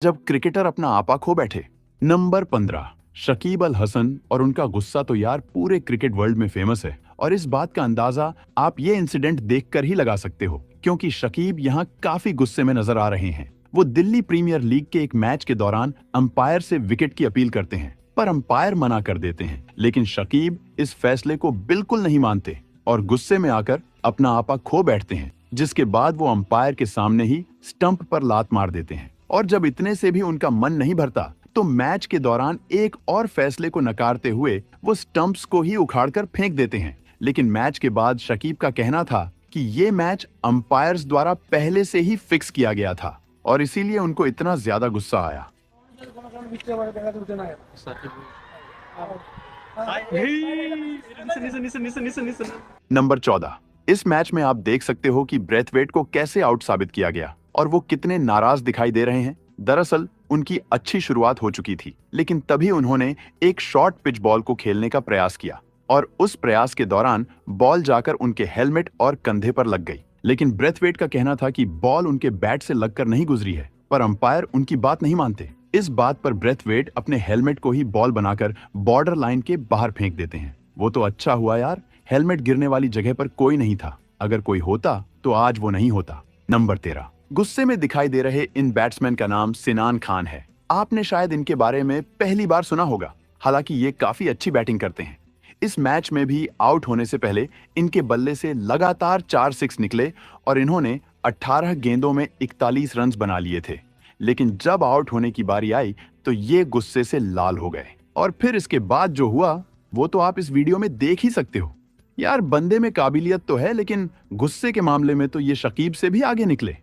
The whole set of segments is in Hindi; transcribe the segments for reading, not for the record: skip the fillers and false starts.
जब क्रिकेटर अपना आपा खो बैठे। नंबर 15, शकीब अल हसन और उनका गुस्सा तो यार पूरे क्रिकेट वर्ल्ड में फेमस है और इस बात का अंदाजा आप ये इंसिडेंट देखकर ही लगा सकते हो क्योंकि शकीब यहाँ काफी गुस्से में नजर आ रहे हैं। वो दिल्ली प्रीमियर लीग के एक मैच के दौरान अंपायर से विकेट की अपील करते हैं पर अंपायर मना कर देते हैं, लेकिन शकीब इस फैसले को बिल्कुल नहीं मानते और गुस्से में आकर अपना आपा खो बैठते हैं, जिसके बाद वो अंपायर के सामने ही स्टंप पर लात मार देते हैं। और जब इतने से भी उनका मन नहीं भरता तो मैच के दौरान एक और फैसले को नकारते हुए वो स्टंप्स को ही उखाड़कर फेंक देते हैं। लेकिन मैच के बाद शकीब का कहना था कि ये मैच अंपायर्स द्वारा पहले से ही फिक्स किया गया था और इसीलिए उनको इतना ज्यादा गुस्सा आया। नंबर 14, इस मैच में आप देख सकते हो कि ब्रेथवेट को कैसे आउट साबित किया गया और वो कितने नाराज दिखाई दे रहे हैं। दरअसल उनकी अच्छी शुरुआत हो चुकी थी, लेकिन तभी उन्होंने एक शॉर्ट पिच बॉल को खेलने का प्रयास किया और उस प्रयास के दौरान बॉल जाकर उनके हेलमेट और कंधे पर लग गई। लेकिन ब्रेथवेट का कहना था कि बॉल उनके बैट से लगकर नहीं गुजरी है, पर अंपायर उनकी बात नहीं मानते। इस बात पर ब्रेथवेट अपने हेलमेट को ही बॉल बनाकर बॉर्डर लाइन के बाहर फेंक देते हैं। वो तो अच्छा हुआ यार, हेलमेट गिरने वाली जगह पर कोई नहीं था, अगर कोई होता तो आज वो नहीं होता। नंबर 13, गुस्से में दिखाई दे रहे इन बैट्समैन का नाम सिनान खान है। आपने शायद इनके बारे में पहली बार सुना होगा, हालांकि ये काफी अच्छी बैटिंग करते हैं। इस मैच में भी आउट होने से पहले इनके बल्ले से लगातार 4 सिक्स निकले और इन्होंने 18 गेंदों में 41 रन बना लिए थे। लेकिन जब आउट होने की बारी आई तो ये गुस्से से लाल हो गए और फिर इसके बाद जो हुआ वो तो आप इस वीडियो में देख ही सकते हो। यार बंदे में काबिलियत तो है, लेकिन गुस्से के मामले में तो ये शकीब से भी आगे निकले।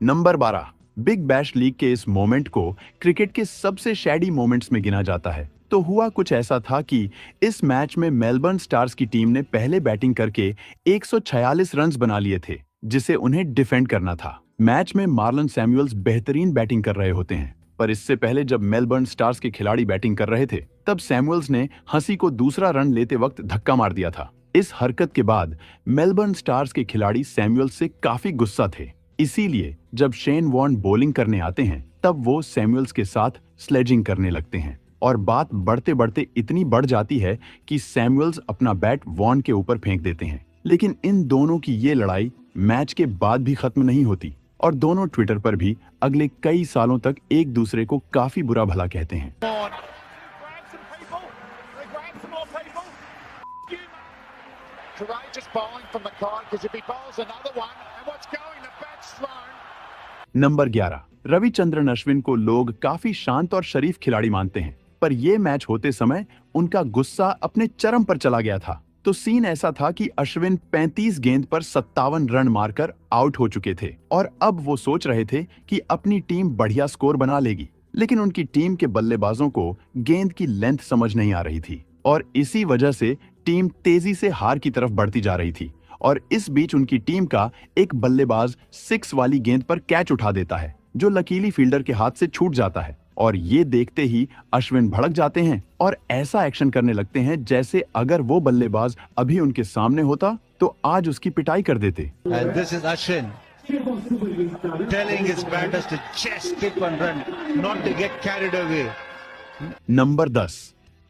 नंबर 12, बिग बैश लीग के इस मोमेंट को क्रिकेट के सबसे शैडी मोमेंट्स में गिना जाता है। तो हुआ कुछ ऐसा था कि इस मैच में मेलबर्न स्टार्स की टीम ने पहले बैटिंग करके 146 रन बना लिए थे, जिसे उन्हें डिफेंड करना था। मैच में मार्लन सैमुअल्स बेहतरीन बैटिंग कर रहे होते हैं, पर इससे पहले जब मेलबर्न स्टार्स के खिलाड़ी बैटिंग कर रहे थे तब सैमुअल्स ने हंसी को दूसरा रन लेते वक्त धक्का मार दिया था। इस हरकत के बाद मेलबर्न स्टार्स के खिलाड़ी सैमुअल्स से काफी गुस्सा थे, इसीलिए जब शेन वॉर्न बॉलिंग करने आते हैं तब वो सैमुअल्स के साथ स्लेजिंग करने लगते हैं और बात बढ़ते बढ़ते इतनी बढ़ जाती है कि सैमुअल्स अपना बैट वॉर्न के ऊपर फेंक देते हैं। लेकिन इन दोनों की ये लड़ाई मैच के बाद भी खत्म नहीं होती और दोनों ट्विटर पर भी अगले कई सालों तक एक दूसरे को काफी बुरा भला कहते हैं। नंबर 11, रविचंद्रन अश्विन को लोग काफी शांत और शरीफ खिलाड़ी मानते हैं, पर यह मैच होते समय उनका गुस्सा अपने चरम पर चला गया था। तो सीन ऐसा था कि अश्विन 35 गेंद पर 57 रन मारकर आउट हो चुके थे और अब वो सोच रहे थे कि अपनी टीम बढ़िया स्कोर बना लेगी, लेकिन उनकी टीम के बल्लेबाजों को गेंद की लेंथ समझ नहीं आ रही थी और इसी वजह से टीम तेजी से हार की तरफ बढ़ती जा रही थी। और इस बीच उनकी टीम का एक बल्लेबाज 6 वाली गेंद पर कैच उठा देता है, जो लकीली फील्डर के हाथ से छूट जाता है और ये देखते ही अश्विन भड़क जाते हैं और ऐसा एक्शन करने लगते हैं जैसे अगर वो बल्लेबाज अभी उनके सामने होता तो आज उसकी पिटाई कर देते। नंबर 10,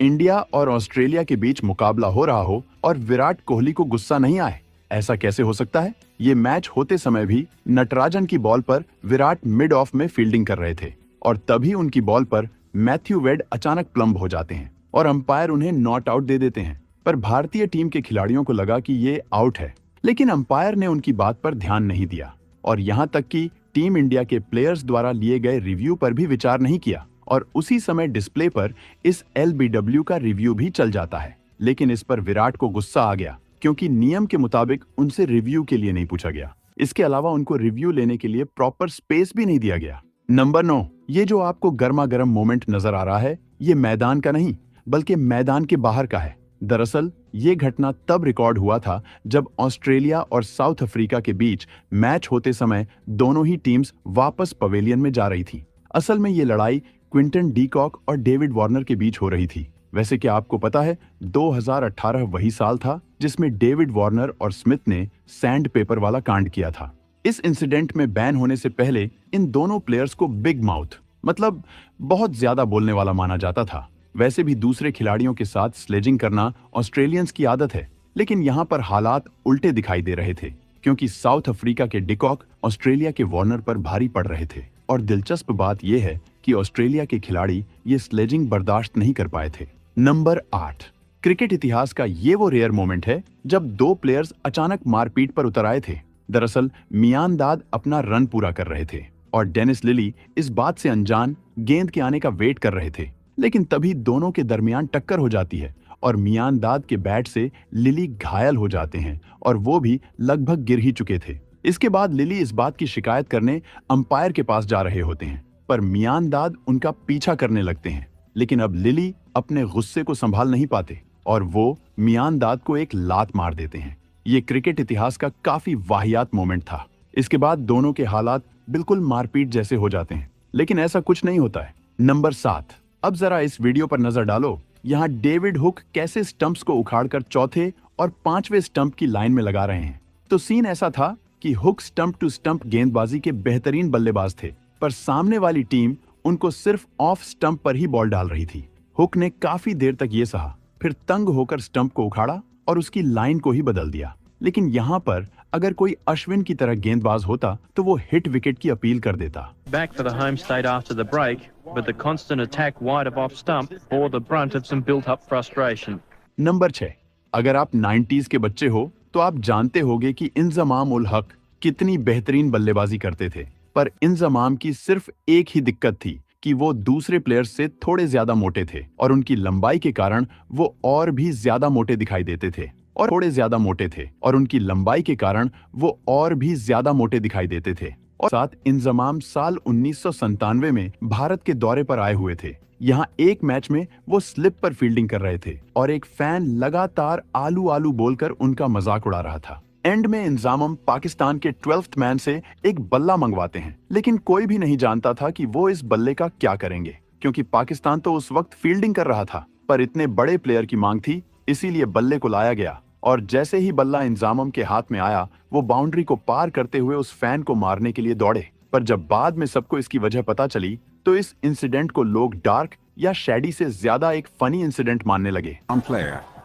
इंडिया और ऑस्ट्रेलिया के बीच मुकाबला हो रहा हो और विराट कोहली को गुस्सा नहीं आए, ऐसा कैसे हो सकता है? ये मैच होते समय भी नटराजन की बॉल पर विराट मिड ऑफ में फील्डिंग कर रहे थे और तभी उनकी बॉल पर मैथ्यू वेड अचानक प्लम्ब हो जाते हैं और अंपायर उन्हें नॉट आउट दे देते हैं। पर भारतीय टीम के खिलाड़ियों को लगा कि ये आउट है, लेकिन अंपायर ने उनकी बात पर ध्यान नहीं दिया और यहाँ तक कि टीम इंडिया के प्लेयर्स द्वारा लिए गए रिव्यू पर भी विचार नहीं किया और उसी समय डिस्प्ले पर इस LBW का रिव्यू भी चल जाता है। लेकिन इस पर विराट को गुस्सा आ गया क्योंकि नियम के मुताबिक उनसे रिव्यू के लिए नहीं पूछा गया। इसके अलावा उनको रिव्यू लेने के लिए प्रॉपर स्पेस भी नहीं दिया गया। नंबर 9, ये जो आपको गर्मा गर्म मोमेंट नजर आ रहा है, ये मैदान का नहीं बल्कि मैदान के बाहर का है। दरअसल ये घटना तब रिकॉर्ड हुआ था जब ऑस्ट्रेलिया और साउथ अफ्रीका के बीच मैच होते समय दोनों ही टीम्स वापस पवेलियन में जा रही थी। असल में ये लड़ाई क्विंटन डीकॉक और डेविड वार्नर के बीच हो रही थी। वैसे क्या आपको पता है 2018 वही साल था जिसमें डेविड वार्नर और स्मिथ ने सैंड पेपर वाला कांड किया था। इस इंसिडेंट में बैन होने से पहले इन दोनों प्लेयर्स को बिग माउथ मतलब बहुत ज्यादा बोलने वाला माना जाता था। वैसे भी दूसरे खिलाड़ियों के साथ स्लेजिंग करना ऑस्ट्रेलियंस की आदत है, लेकिन यहाँ पर हालात उल्टे दिखाई दे रहे थे क्योंकि साउथ अफ्रीका के डिकॉक ऑस्ट्रेलिया के वार्नर पर भारी पड़ रहे थे। और दिलचस्प बात यह है कि ऑस्ट्रेलिया के खिलाड़ी ये स्लेजिंग बर्दाश्त नहीं कर पाए थे। नंबर 8, क्रिकेट इतिहास का ये वो रेयर मोमेंट है जब दो प्लेयर्स अचानक मारपीट पर उतर आए थे। दरअसल मियान दाद अपना रन पूरा कर रहे थे और डेनिस लिली इस बात से अनजान गेंद के आने का वेट कर रहे थे, लेकिन तभी दोनों के दरमियान टक्कर हो जाती है और मियान दाद के बैट से लिली घायल हो जाते हैं और वो भी लगभग गिर ही चुके थे। इसके बाद लिली इस बात की शिकायत करने अंपायर के पास जा रहे होते हैं, पर मियान दाद उनका पीछा करने लगते हैं। लेकिन अब लिली अपने गुस्से को संभाल नहीं पाते और वो मियान दाद को एक लात मार देते हैं। ये क्रिकेट इतिहास का काफी वाहियात मोमेंट था। इसके बाद दोनों के हालात बिल्कुल मारपीट जैसे हो जाते हैं, लेकिन ऐसा कुछ नहीं होता है। नंबर 7, अब जरा इस वीडियो पर नजर डालो। यहाँ डेविड हुक कैसे स्टंप्स को उखाड़कर चौथे और 5वें स्टंप की लाइन में लगा रहे हैं। तो सीन ऐसा था कि हुक स्टंप टू स्टंप गेंदबाजी के बेहतरीन बल्लेबाज थे, पर सामने वाली टीम उनको सिर्फ ऑफ स्टंप पर ही बॉल डाल रही थी। हुक ने काफी देर तक ये सहा, फिर तंग होकर स्टंप को उखाड़ा और उसकी लाइन को ही बदल दिया। लेकिन यहाँ पर अगर कोई अश्विन की तरह गेंदबाज होता तो वो हिट विकेट की अपील कर देता। Back for the home state after the break, but the constant attack wide of off stump bore the brunt of some built-up frustration. Number 6, अगर आप 90s के बच्चे हो तो आप जानते होंगे कि इंजमाम उल हक कितनी बेहतरीन बल्लेबाजी करते थे, पर इंजमाम की सिर्फ एक ही दिक्कत थी कि वो दूसरे प्लेयर्स से थोड़े ज्यादा मोटे थे और उनकी लंबाई के कारण वो और भी ज्यादा मोटे दिखाई देते थे और थोड़े ज्यादा मोटे थे और उनकी लंबाई के कारण वो और भी ज्यादा मोटे दिखाई देते थे। और साथ इंजमाम साल 1997 में भारत के दौरे पर आए हुए थे। यहाँ एक मैच में वो स्लिप पर फील्डिंग कर रहे थे और एक फैन लगातार आलू आलू बोलकर उनका मजाक उड़ा रहा था। एंड में इंजामम पाकिस्तान के 12th मैन से एक बल्ला मंगवाते हैं, लेकिन कोई भी नहीं जानता था कि वो इस बल्ले का क्या करेंगे क्योंकि पाकिस्तान तो उस वक्त फील्डिंग कर रहा था, पर इतने बड़े प्लेयर की मांग थी, इसीलिए बल्ले को लाया गया। और जैसे ही बल्ला इंजामम के हाथ में आया, वो बाउंड्री को पार करते हुए उस फैन को मारने के लिए दौड़े। पर जब बाद में सबको इसकी वजह पता चली तो इस इंसिडेंट को लोग डार्क या शैडी से ज्यादा एक फनी इंसिडेंट मानने लगे।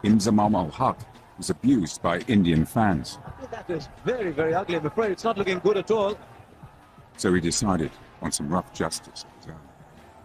Inzamam Ul Haq was abused by Indian fans. That is very, very ugly. I'm afraid it's not looking good at all. So he decided on some rough justice.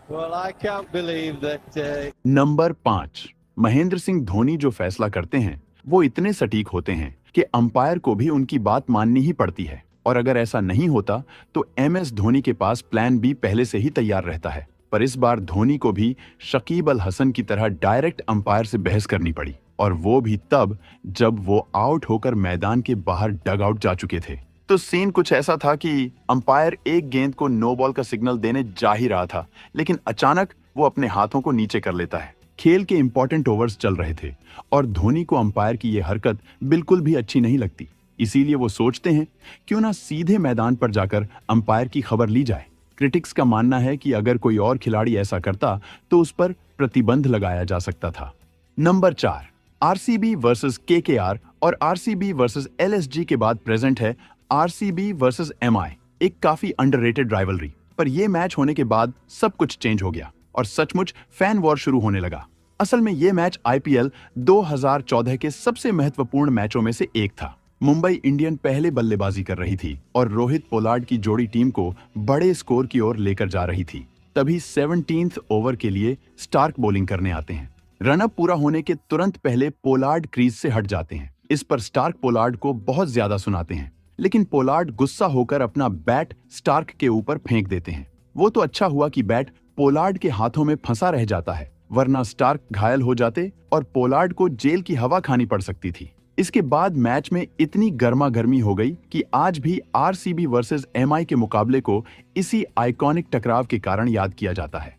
Well, I can't believe that. Number 5, Mahendra Singh Dhoni जो फैसला करते हैं वो इतने सटीक होते हैं कि अंपायर को भी उनकी बात माननी ही पड़ती है। और अगर ऐसा नहीं होता तो MS धोनी के पास प्लान बी पहले से ही तैयार रहता है। पर इस बार धोनी को भी शकीब अल हसन की तरह डायरेक्ट अंपायर से बहस करनी पड़ी, और वो भी तब जब वो आउट होकर मैदान के बाहर डग आउट जा चुके थे। तो सीन कुछ ऐसा था कि अंपायर एक गेंद को नो बॉल का सिग्नल देने जा ही रहा था, लेकिन अचानक वो अपने हाथों को नीचे कर लेता है। खेल के इंपॉर्टेंट ओवर्स चल रहे थे और धोनी को अंपायर की ये हरकत बिल्कुल भी अच्छी नहीं लगती। इसीलिए वो सोचते हैं क्यों ना सीधे मैदान पर जाकर अंपायर की खबर ली जाए। क्रिटिक्स का मानना है कि अगर कोई और खिलाड़ी ऐसा करता तो उस पर प्रतिबंध लगाया जा सकता था। नंबर 4, RCB वर्सेस KKR और RCB वर्सेस LSG के बाद प्रेजेंट है RCB वर्सेस MI, एक काफी अंडररेटेड राइवलरी। पर यह मैच होने के बाद सब कुछ चेंज हो गया और सचमुच फैन वॉर शुरू होने लगा। असल में यह मैच IPL 2014 के सबसे महत्वपूर्ण मैचों में से एक था। मुंबई इंडियन पहले बल्लेबाजी कर रही थी और रोहित पोलार्ड की जोड़ी टीम को बड़े स्कोर की ओर लेकर जा रही थी। तभी 17th ओवर के लिए स्टार्क बॉलिंग करने आते हैं। रनअप पूरा होने के तुरंत पहले पोलार्ड क्रीज से हट जाते हैं। इस पर स्टार्क पोलार्ड को बहुत ज्यादा सुनाते हैं, लेकिन पोलार्ड गुस्सा होकर अपना बैट स्टार्क के ऊपर फेंक देते हैं। वो तो अच्छा हुआ कि बैट पोलार्ड के हाथों में फंसा रह जाता है, वरना स्टार्क घायल हो जाते और पोलार्ड को जेल की हवा खानी पड़ सकती थी। इसके बाद मैच में इतनी गर्मा गर्मी हो गई कि आज भी RCB वर्सेस MI के मुकाबले को इसी आइकॉनिक टकराव के कारण याद किया जाता है।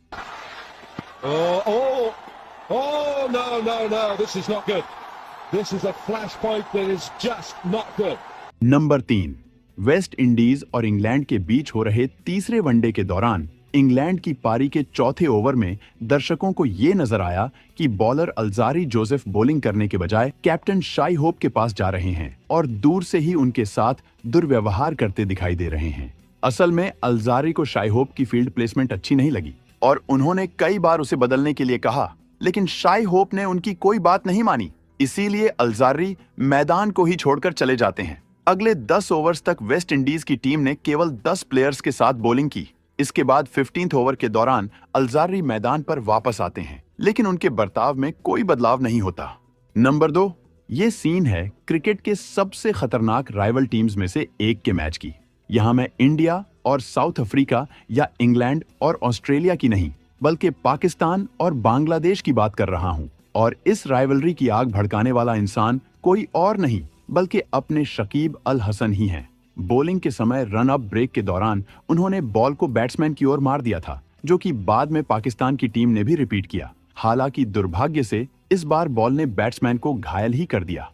नंबर 3, वेस्ट इंडीज और इंग्लैंड के बीच हो रहे तीसरे वनडे के दौरान इंग्लैंड की पारी के चौथे ओवर में दर्शकों को ये नजर आया कि बॉलर अल्जारी जोसेफ बॉलिंग करने के बजाय कैप्टन शाई होप के पास जा रहे हैं और दूर से ही उनके साथ दुर्व्यवहार करते दिखाई दे रहे हैं। असल में अल्जारी को शाई होप की फील्ड प्लेसमेंट अच्छी नहीं लगी और उन्होंने कई बार उसे बदलने के लिए कहा, लेकिन शाई होप ने उनकी कोई बात नहीं मानी। इसीलिए अल्जारी मैदान को ही छोड़कर चले जाते हैं। अगले 10 ओवर्स तक वेस्ट इंडीज की टीम ने केवल 10 प्लेयर्स के साथ बॉलिंग की। इसके बाद 15th ओवर के दौरान अल्जारी मैदान पर वापस आते हैं, लेकिन उनके बर्ताव में कोई बदलाव नहीं होता। नंबर 2, ये सीन है क्रिकेट के सबसे खतरनाक राइवल टीम्स में से एक के मैच की। यहाँ मैं इंडिया और साउथ अफ्रीका या इंग्लैंड और ऑस्ट्रेलिया की नहीं, बल्कि पाकिस्तान और बांग्लादेश की बात कर रहा हूँ। और इस राइवलरी की आग भड़काने वाला इंसान कोई और नहीं बल्कि अपने शकीब अल हसन ही हैं। बॉलिंग के समय रन अप ब्रेक के दौरान उन्होंने बॉल को बैट्समैन की ओर मार दिया था, जो कि बाद में पाकिस्तान की टीम ने भी रिपीट किया। हालांकि दुर्भाग्य से इस बार बॉल ने बैट्समैन को घायल ही कर दिया।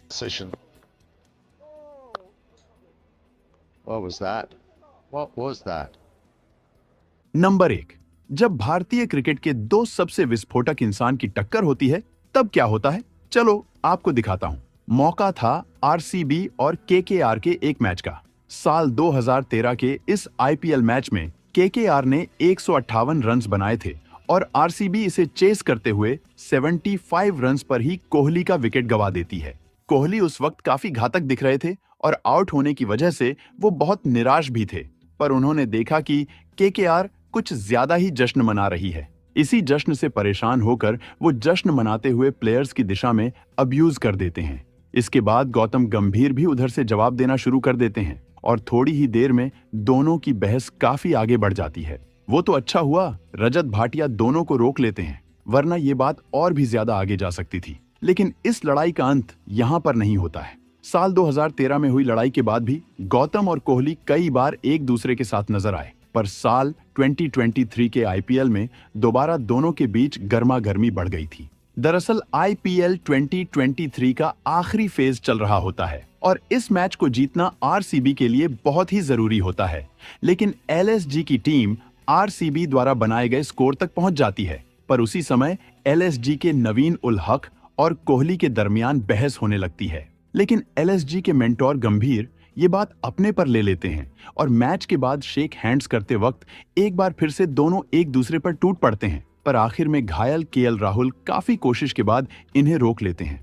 What was that? नंबर 1, जब भारतीय क्रिकेट के 2 सबसे विस्फोटक इंसान की टक्कर होती है तब क्या होता है, चलो आपको दिखाता हूं। मौका था आरसीबी और केकेआर के एक मैच का। साल 2013 के इस आईपीएल मैच में केकेआर ने 158 रन्स बनाए थे और आरसीबी इसे चेस करते हुए 75 रन्स पर ही कोहली का विकेट गंवा देती है। कोहली उस वक्त काफी घातक दिख रहे थे और आउट होने की वजह से वो बहुत निराश भी थे, पर उन्होंने देखा कि केकेआर कुछ ज्यादा ही जश्न मना रही है। इसी जश्न से परेशान होकर वो जश्न मनाते हुए प्लेयर्स की दिशा में अब्यूज कर देते हैं। इसके बाद गौतम गंभीर भी उधर से जवाब देना शुरू कर देते हैं और थोड़ी ही देर में दोनों की बहस काफी आगे बढ़ जाती है। वो तो अच्छा हुआ रजत भाटिया दोनों को रोक लेते हैं, वरना ये बात और भी ज्यादा आगे जा सकती थी। लेकिन इस लड़ाई का अंत यहाँ पर नहीं होता है। साल 2013 में हुई लड़ाई के बाद भी गौतम और कोहली कई बार एक दूसरे के साथ नजर आए, पर साल 2023 के आईपीएल में दोबारा दोनों के बीच गर्मा गर्मी बढ़ गई थी। दरअसल आईपीएल 2023 का आखिरी फेज चल रहा होता है और इस मैच को जीतना आरसीबी के लिए बहुत ही जरूरी होता है। लेकिन एलएसजी की टीम आरसीबी द्वारा बनाए गए स्कोर तक पहुंच जाती है, पर उसी समय एलएसजी के नवीन उल हक और कोहली के दरमियान बहस होने लगती है। लेकिन एलएसजी के मेंटोर गंभीर ये बात अपने पर ले लेते हैं और मैच के बाद शेक हैंड्स करते वक्त एक बार फिर से दोनों एक दूसरे पर टूट पड़ते हैं, पर आखिर में घायल केएल राहुल काफी कोशिश के बाद इन्हें रोक लेते हैं।